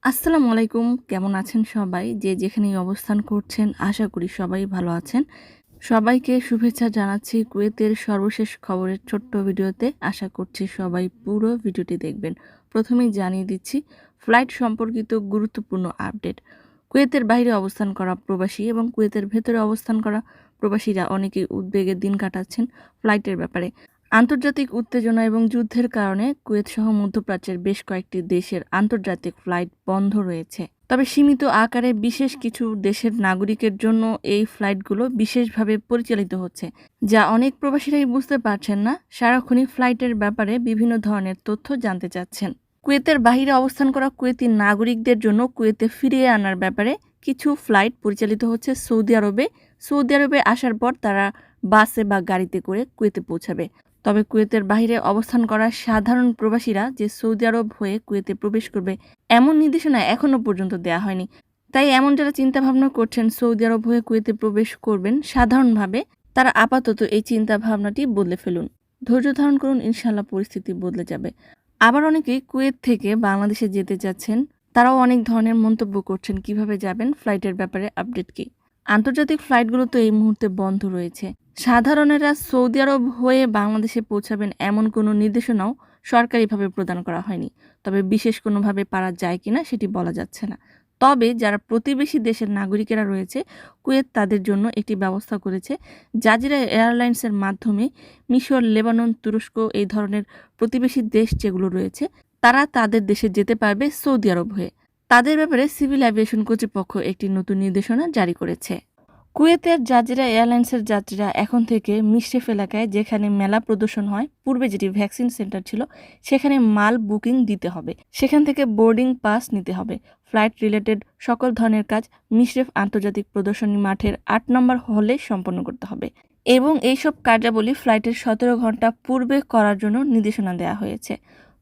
আসসালামু আলাইকুম। কেমন আছেন সবাই? যে যেখানেই অবস্থান করছেন আশা করি সবাই ভালো আছেন। সবাইকে শুভেচ্ছা জানাচ্ছি কুয়েতের সর্বশেষ খবরের ছোট্ট ভিডিওতে। আশা করছি সবাই পুরো ভিডিওটি দেখবেন। প্রথমেই জানিয়ে দিচ্ছি ফ্লাইট সম্পর্কিত গুরুত্বপূর্ণ আপডেট। কুয়েতের বাইরে অবস্থান করা প্রবাসী এবং কুয়েতের ভেতরে অবস্থান করা প্রবাসীরা অনেকেই উদ্বেগের দিন কাটাচ্ছেন ফ্লাইটের ব্যাপারে। আন্তর্জাতিক উত্তেজনা এবং যুদ্ধের কারণে কুয়েত সহ মধ্যপ্রাচ্যের বেশ কয়েকটি দেশের আন্তর্জাতিক ফ্লাইট বন্ধ রয়েছে। তবে সীমিত আকারে বিশেষ কিছু দেশের নাগরিকের জন্য এই ফ্লাইটগুলো বিশেষভাবে পরিচালিত হচ্ছে, যা অনেক প্রবাসীরাই বুঝতে পারছেন না। সারাক্ষণই ফ্লাইটের ব্যাপারে বিভিন্ন ধরনের তথ্য জানতে চাচ্ছেন। কুয়েতের বাইরে অবস্থান করা কুয়েতি নাগরিকদের জন্য কুয়েতে ফিরিয়ে আনার ব্যাপারে কিছু ফ্লাইট পরিচালিত হচ্ছে সৌদি আরবে। সৌদি আরবে আসার পর তারা বাসে বা গাড়িতে করে কুয়েতে পৌঁছাবে। তবে কুয়েতের বাইরে অবস্থান করা সাধারণ প্রবাসীরা যে সৌদি আরব হয়ে কুয়েতে প্রবেশ করবে এমন নির্দেশনা এখনো পর্যন্ত দেয়া হয়নি। তাই এমন যারা চিন্তা ভাবনা করছেন সৌদি আরব হয়ে কুয়েতে প্রবেশ করবেন সাধারণভাবে, তারা আপাতত এই চিন্তা ভাবনাটি বদলে ফেলুন। ধৈর্য ধারণ করুন, ইনশাল্লাহ পরিস্থিতি বদলে যাবে। আবার অনেকেই কুয়েত থেকে বাংলাদেশে যেতে চাচ্ছেন, তারাও অনেক ধরনের মন্তব্য করছেন কিভাবে যাবেন, ফ্লাইটের ব্যাপারে আপডেট কি। আন্তর্জাতিক ফ্লাইটগুলো তো এই মুহূর্তে বন্ধ রয়েছে। সাধারণেরা সৌদি আরব হয়ে বাংলাদেশে পৌঁছাবেন এমন কোনো নির্দেশনাও সরকারিভাবে প্রদান করা হয়নি। তবে বিশেষ কোনোভাবে পারা যায় কিনা সেটি বলা যাচ্ছে না। তবে যারা প্রতিবেশী দেশের নাগরিকেরা রয়েছে, কুয়েত তাদের জন্য একটি ব্যবস্থা করেছে। জাজিরা এয়ারলাইন্সের মাধ্যমে মিশর, লেবানন, তুরস্ক এই ধরনের প্রতিবেশী দেশ যেগুলো রয়েছে, তারা তাদের দেশে যেতে পারবে সৌদি আরব হয়ে। তাদের ব্যাপারে সিভিল অ্যাভিয়েশন কর্তৃপক্ষ একটি নতুন নির্দেশনা জারি করেছে। কুয়েতের জাজিরা এয়ারলাইন্সের যাত্রীরা এখন থেকে মিশরেফ এলাকায়, যেখানে মেলা প্রদর্শন হয়, পূর্বে যেটি ভ্যাকসিন সেন্টার ছিল, সেখানে মাল বুকিং দিতে হবে। সেখান থেকে বোর্ডিং পাস নিতে হবে। ফ্লাইট রিলেটেড সকল ধরনের কাজ মিশরেফ আন্তর্জাতিক প্রদর্শনী মাঠের ৮ নম্বর হলে সম্পন্ন করতে হবে এবং এইসব কার্যাবলী ফ্লাইটের ১৭ ঘন্টা পূর্বে করার জন্য নির্দেশনা দেওয়া হয়েছে।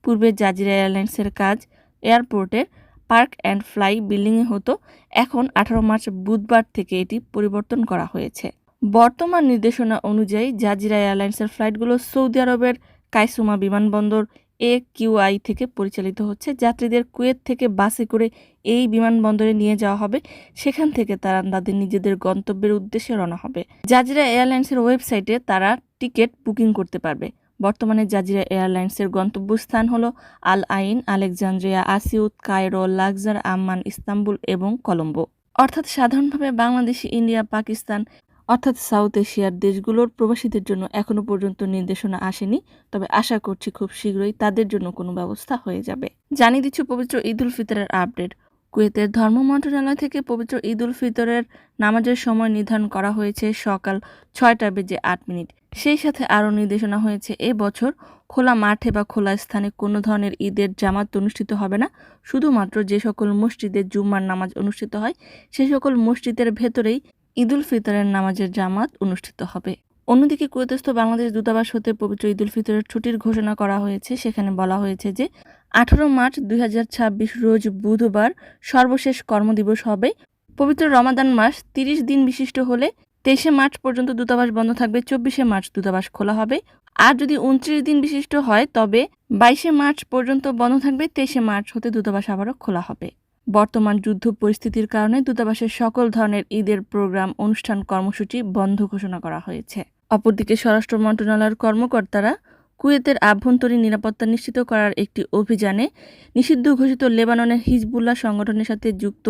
পূর্বে জাজিরা এয়ারলাইন্সের কাজ এয়ারপোর্টের পার্ক অ্যান্ড ফ্লাই বিল্ডিংয়ে হতো। এখন 18 মার্চ বুধবার থেকে এটি পরিবর্তন করা হয়েছে। বর্তমান নির্দেশনা অনুযায়ী জাজিরা এয়ারলাইন্সের ফ্লাইটগুলো সৌদি আরবের কায়সুমা বিমানবন্দর AQI থেকে পরিচালিত হচ্ছে। যাত্রীদের কুয়েত থেকে বাসে করে এই বিমানবন্দরে নিয়ে যাওয়া হবে। সেখান থেকে তারা তাদের নিজেদের গন্তব্যের উদ্দেশ্যে রওনা হবে। জাজিরা এয়ারলাইন্সের ওয়েবসাইটে তারা টিকিট বুকিং করতে পারবে। বর্তমানে জাজিরা এয়ারলাইন্সের গন্তব্যস্থান হলো Al Ain, Alexandria, Asyut, Cairo, Luxor, Amman, Istanbul এবং কলম্বো। অর্থাৎ সাধারণভাবে বাংলাদেশ, ইন্ডিয়া, পাকিস্তান অর্থাৎ সাউথ এশিয়ার দেশগুলোর প্রবাসীদের জন্য এখনো পর্যন্ত নির্দেশনা আসেনি। তবে আশা করছি খুব শীঘ্রই তাদের জন্য কোনো ব্যবস্থা হয়ে যাবে। জানিয়ে দিচ্ছি পবিত্র ঈদ উল ফিতরের আপডেট। কুয়েতের ধর্ম মন্ত্রণালয় থেকে পবিত্র ঈদ উল ফিতরের নামাজের সময় নির্ধারণ করা হয়েছে সকাল 6টা বেজে 8 মিনিট। সেই সাথে আরও নির্দেশনা হয়েছে এবছর খোলা মাঠে বা খোলা স্থানে কোনো ধরনের ঈদের জামাত অনুষ্ঠিত হবে না। শুধুমাত্র যে সকল মসজিদে জুম্মার নামাজ অনুষ্ঠিত হয় সে সকল মসজিদের ভেতরেই ঈদ উল ফিতরের নামাজের জামাত অনুষ্ঠিত হবে। অন্যদিকে কুয়েতস্থ বাংলাদেশ দূতাবাস হতে পবিত্র ঈদ উল ফিতরের ছুটির ঘোষণা করা হয়েছে। সেখানে বলা হয়েছে যে 18 মার্চ 2026 রোজ বুধবার সর্বশেষ কর্মদিবস হবে। পবিত্র রমাদান মাস 30 দিন বিশিষ্ট হলে 23 মার্চ পর্যন্ত দূতাবাস বন্ধ থাকবে। 24 মার্চ দূতাবাস খোলা হবে। আর যদি 29 দিন বিশিষ্ট হয় তবে 22 মার্চ পর্যন্ত বন্ধ থাকবে। 23 মার্চ হতে দূতাবাস আবারও খোলা হবে। বর্তমান যুদ্ধ পরিস্থিতির কারণে দূতাবাসের সকল ধরনের ঈদের প্রোগ্রাম, অনুষ্ঠান, কর্মসূচি বন্ধ ঘোষণা করা হয়েছে। অপরদিকে স্বরাষ্ট্র মন্ত্রণালয়ের কর্মকর্তারা কুয়েতের আভ্যন্তরীণ নিরাপত্তা নিশ্চিত করার একটি অভিযানে নিষিদ্ধ ঘোষিত লেবাননের হিজবুল্লাহ সংগঠনের সাথে যুক্ত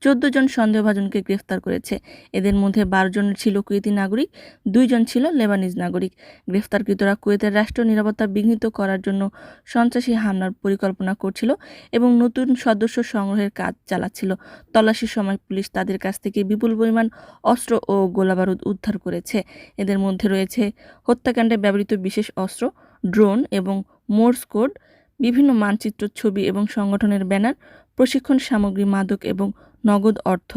14 জন সন্দেহভাজনকে গ্রেফতার করেছে। এদের মধ্যে 12 জন ছিল কুয়েতি নাগরিক, 2 জন ছিল লেবানিজ নাগরিক। গ্রেফতারকৃতরা কুয়েতের রাষ্ট্র নিরাপত্তা বিঘ্নিত করার জন্য সন্ত্রাসী হামলার পরিকল্পনা করছিল এবং নতুন সদস্য সংগ্রহের কাজ চালাচ্ছিল। তল্লাশির সময় পুলিশ তাদের কাছ থেকে বিপুল পরিমাণ অস্ত্র ও গোলাবারুদ উদ্ধার করেছে। এদের মধ্যে রয়েছে হত্যাকাণ্ডে ব্যবহৃত বিশেষ অস্ত্র, ড্রোন এবং মোর্স কোড, বিভিন্ন মানচিত্র, ছবি এবং সংগঠনের ব্যানার, প্রশিক্ষণ সামগ্রী, মাদক এবং নগদ অর্থ।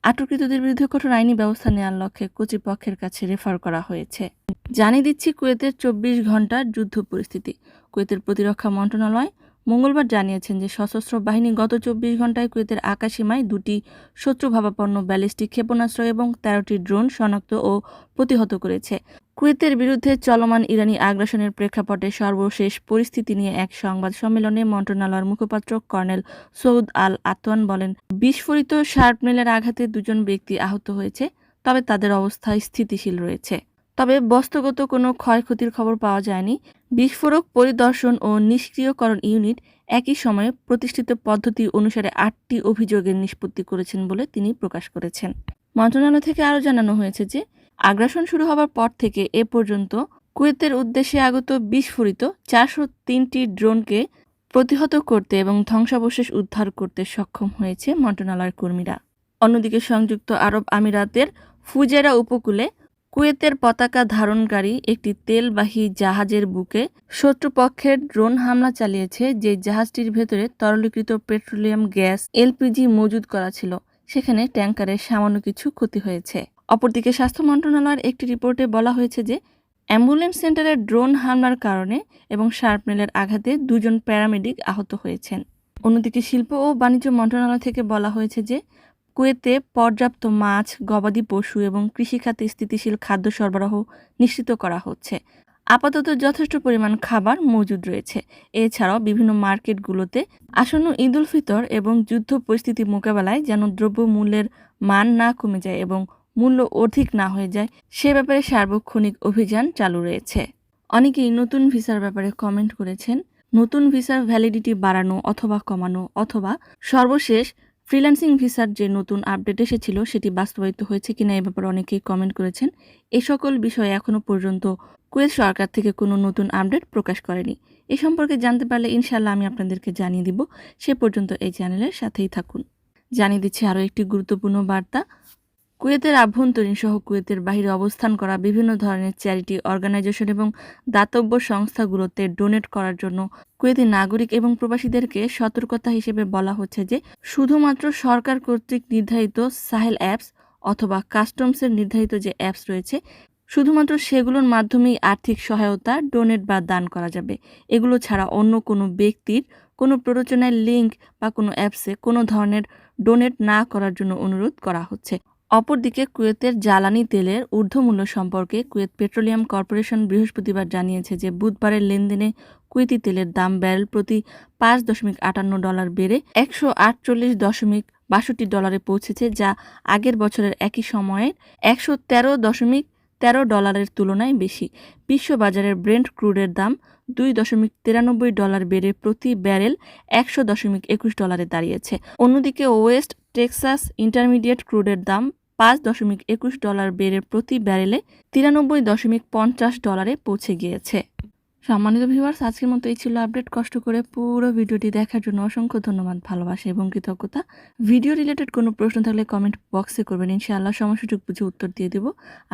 আটককৃতদের বিরুদ্ধে কঠোর আইনি ব্যবস্থা নেওয়ার লক্ষ্যে কর্তৃপক্ষের কাছে রেফার করা হয়েছে। জানিয়ে দিচ্ছি কুয়েতের 24 ঘন্টার যুদ্ধ পরিস্থিতি। কুয়েতের প্রতিরক্ষা মন্ত্রণালয় মঙ্গলবার জানিয়েছেন যে সশস্ত্র বাহিনী গত 24 ঘন্টায় কুয়েতের আকাশসীমায় 2টি শত্রুভাবাপন্ন ব্যালিস্টিক ক্ষেপণাস্ত্র এবং 13টি ড্রোন শনাক্ত ও প্রতিহত করেছে। কুয়েতের বিরুদ্ধে চলমান ইরানি আগ্রাসনের প্রেক্ষাপটে সর্বশেষ পরিস্থিতি নিয়ে এক সংবাদ সম্মেলনে মন্ত্রণালয়ের মুখপাত্র কর্নেল সৌদ আল আতওয়ান বলেন, বিস্ফোরিত শার্পনেলের আঘাতে 2জন ব্যক্তি আহত হয়েছে, তবে তাদের অবস্থা স্থিতিশীল রয়েছে। তবে বস্তুগত কোনো ক্ষয়ক্ষতির খবর পাওয়া যায়নি। বিস্ফোরক পরিদর্শন ও নিষ্ক্রিয়করণ ইউনিট একই সময়ে প্রতিষ্ঠিত পদ্ধতি অনুসারে 8টি অভিযোগের নিষ্পত্তি করেছেন বলে তিনি প্রকাশ করেছেন। মন্ত্রণালয় থেকে আরও জানানো হয়েছে যে আগ্রাসন শুরু হবার পর থেকে এ পর্যন্ত কুয়েতের উদ্দেশ্যে আগত বিস্ফোরিত 403টি ড্রোনকে প্রতিহত করতে এবং ধ্বংসাবশেষ উদ্ধার করতে সক্ষম হয়েছে মন্ত্রণালয়ের কর্মীরা। অন্যদিকে সংযুক্ত আরব আমিরাতের ফুজেরা উপকূলে কুয়েতের পতাকা ধারণকারী একটি তেলবাহী জাহাজের বুকে শত্রুপক্ষের ড্রোন হামলা চালিয়েছে, যে জাহাজটির ভেতরে তরলীকৃত পেট্রোলিয়াম গ্যাস এলপিজি মজুদ করা ছিল। সেখানে ট্যাঙ্কারের সামান্য কিছু ক্ষতি হয়েছে। অপরদিকে স্বাস্থ্য মন্ত্রণালয়ের একটি রিপোর্টে বলা হয়েছে যে অ্যাম্বুলেন্স সেন্টারের ড্রোন হামলার কারণে এবং শার্পনেলের আঘাতে 2জন প্যারামেডিক আহত হয়েছেন। অন্যদিকে শিল্প ও বাণিজ্য মন্ত্রণালয় থেকে বলা হয়েছে যে কুয়েতে পর্যাপ্ত মাছ, গবাদি পশু এবং কৃষিখাতে স্থিতিশীল খাদ্য সরবরাহ নিশ্চিত করা হচ্ছে। আপাতত যথেষ্ট পরিমাণ খাবার মজুদ রয়েছে। এছাড়াও বিভিন্ন মার্কেটগুলোতে আসন্ন ঈদ উল ফিতর এবং যুদ্ধ পরিস্থিতি মোকাবেলায় যেন দ্রব্যমূল্যের মান না কমে যায় এবং মূল্য অধিক না হয়ে যায়, সে ব্যাপারে সার্বক্ষণিক অভিযান চালু রয়েছে। অনেকেই নতুন ভিসার ব্যাপারে কমেন্ট করেছেন। নতুন ভিসার ভ্যালিডিটি বাড়ানো অথবা কমানো অথবা সর্বশেষ ফ্রিল্যান্সিং ভিসার যে নতুন আপডেট এসেছিল সেটি বাস্তবায়িত হয়েছে কিনা এ ব্যাপারে অনেকেই কমেন্ট করেছেন। এই সকল বিষয়ে এখনও পর্যন্ত কুয়েত সরকার থেকে কোনো নতুন আপডেট প্রকাশ করেনি। এ সম্পর্কে জানতে পারলে ইনশাআল্লাহ আমি আপনাদেরকে জানিয়ে দিব। সে পর্যন্ত এই চ্যানেলের সাথেই থাকুন। জানিয়ে দিচ্ছি আরও একটি গুরুত্বপূর্ণ বার্তা। কুয়েতের আভ্যন্তরীণ সহ কুয়েতের বাইরে অবস্থান করা বিভিন্ন ধরনের চ্যারিটি অর্গানাইজেশন এবং দাতব্য সংস্থাগুলোতে ডোনেট করার জন্য কুয়েতি নাগরিক এবং প্রবাসীদেরকে সতর্কতা হিসেবে বলা হচ্ছে যে শুধুমাত্র সরকার কর্তৃক নির্ধারিত সাহেল অ্যাপস অথবা কাস্টমসের নির্ধারিত যে অ্যাপস রয়েছে শুধুমাত্র সেগুলোর মাধ্যমেই আর্থিক সহায়তা, ডোনেট বা দান করা যাবে। এগুলো ছাড়া অন্য কোনো ব্যক্তির কোনো প্ররোচনায় লিঙ্ক বা কোনো অ্যাপসে কোনো ধরনের ডোনেট না করার জন্য অনুরোধ করা হচ্ছে। অপরদিকে কুয়েতের জ্বালানি তেলের ঊর্ধ্বমূল্য সম্পর্কে কুয়েত পেট্রোলিয়াম কর্পোরেশন বৃহস্পতিবার জানিয়েছে যে বুধবারের লেনদেনে কুয়েতি তেলের দাম ব্যারেল প্রতি $5.58 বেড়ে $148.62 পৌঁছেছে, যা আগের বছরের একই সময়ের $113.13 তুলনায় বেশি। বিশ্ববাজারের ব্রেন্ট ক্রুডের দাম $2.93 বেড়ে প্রতি ব্যারেল $100.21 দাঁড়িয়েছে। অন্যদিকে ওয়েস্ট টেক্সাস ইন্টারমিডিয়েট ক্রুডের দাম $5.21 বেড়ে প্রতি ব্যারেলে $93.50 পৌঁছে গিয়েছে। সম্মানিত ভিউয়ার্স, আজকের মতো এই ছিল আপডেট। কষ্ট করে পুরো ভিডিওটি দেখার জন্য অসংখ্য ধন্যবাদ, ভালোবাসা এবং কৃতজ্ঞতা। ভিডিও রিলেটেড কোনো প্রশ্ন থাকলে কমেন্ট বক্সে করবেন, ইনশাআল্লাহ সময় সুযোগ বুঝে উত্তর দিয়ে দেব।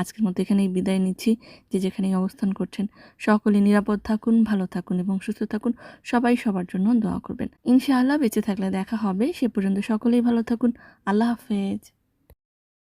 আজকের মতো এখানেই বিদায় নিচ্ছি। যে যেখানেই অবস্থান করছেন সকলে নিরাপদ থাকুন, ভালো থাকুন এবং সুস্থ থাকুন। সবাই সবার জন্য দোয়া করবেন। ইনশাআল্লাহ বেঁচে থাকলে দেখা হবে। সে পর্যন্ত সকলেই ভালো থাকুন। আল্লাহ হাফেজ।